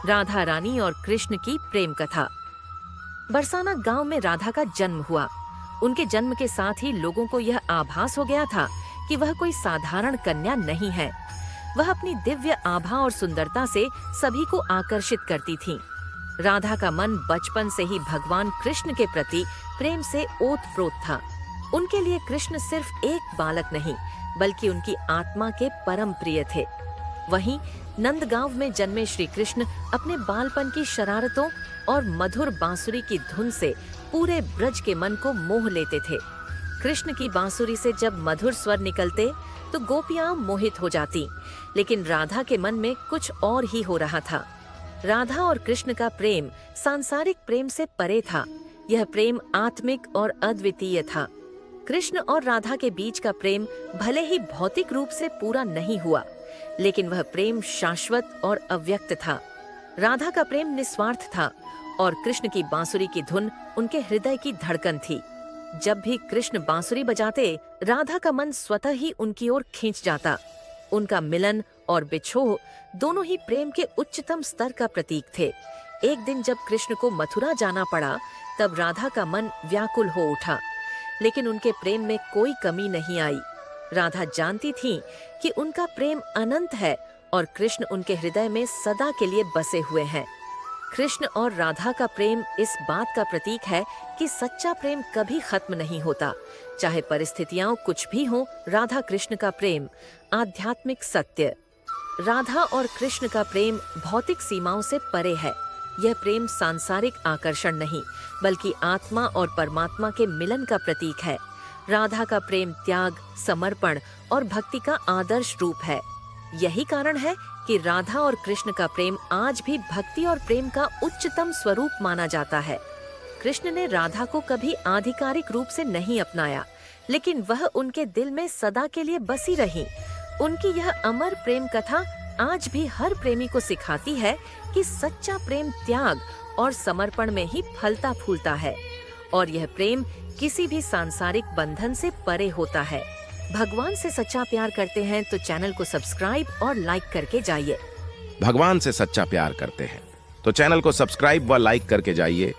राधा रानी और कृष्ण की प्रेम कथा। बरसाना गांव में राधा का जन्म हुआ। उनके जन्म के साथ ही लोगों को यह आभास हो गया था कि वह कोई साधारण कन्या नहीं है। वह अपनी दिव्य आभा और सुंदरता से सभी को आकर्षित करती थीं। राधा का मन बचपन से ही भगवान कृष्ण के प्रति प्रेम से ओत-प्रोत था। उनके लिए कृष्ण सिर्फ एक बालक नहीं, बल्कि उनकी आत्मा के परम प्रिय थे। वहीं नंदगांव में जन्मे श्री कृष्ण अपने बालपन की शरारतों और मधुर बांसुरी की धुन से पूरे ब्रज के मन को मोह लेते थे। कृष्ण की बांसुरी से जब मधुर स्वर निकलते तो गोपियां मोहित हो जाती, लेकिन राधा के मन में कुछ और ही हो रहा था। राधा और कृष्ण का प्रेम सांसारिक प्रेम से परे था। यह प्रेम आत्मिक और अद्वितीय था। कृष्ण और राधा के बीच का प्रेम भले ही भौतिक रूप से पूरा नहीं हुआ, लेकिन वह प्रेम शाश्वत और अव्यक्त था। राधा का प्रेम निस्वार्थ था और कृष्ण की बांसुरी की धुन उनके हृदय की धड़कन थी। जब भी कृष्ण बांसुरी बजाते, राधा का मन स्वतः ही उनकी ओर खींच जाता। उनका मिलन और बिछोह दोनों ही प्रेम के उच्चतम स्तर का प्रतीक थे। एक दिन जब कृष्ण को मथुरा जाना पड़ा, तब राधा का मन व्याकुल हो उठा, लेकिन उनके प्रेम में कोई कमी नहीं आई। राधा जानती थी कि उनका प्रेम अनंत है और कृष्ण उनके हृदय में सदा के लिए बसे हुए हैं। कृष्ण और राधा का प्रेम इस बात का प्रतीक है कि सच्चा प्रेम कभी खत्म नहीं होता। चाहे परिस्थितियां कुछ भी हों, राधा कृष्ण का प्रेम आध्यात्मिक सत्य। राधा और कृष्ण का प्रेम भौतिक सीमाओं से परे है। यह प्रेम सांसारिक आकर्षण नहीं, बल्कि आत्मा और परमात्मा के मिलन का प्रतीक है। राधा का प्रेम त्याग, समर्पण और भक्ति का आदर्श रूप है। यही कारण है कि राधा और कृष्ण का प्रेम आज भी भक्ति और प्रेम का उच्चतम स्वरूप माना जाता है। कृष्ण ने राधा को कभी आधिकारिक रूप से नहीं अपनाया, लेकिन वह उनके दिल में सदा के लिए बसी रही। उनकी यह अमर प्रेम कथा आज भी हर प्रेमी को सिखाती है कि सच्चा प्रेम त्याग और समर्पण में ही फलता फूलता है, और यह प्रेम किसी भी सांसारिक बंधन से परे होता है। भगवान से सच्चा प्यार करते हैं तो चैनल को सब्सक्राइब और लाइक करके जाइए। भगवान से सच्चा प्यार करते हैं तो चैनल को सब्सक्राइब व लाइक करके जाइए।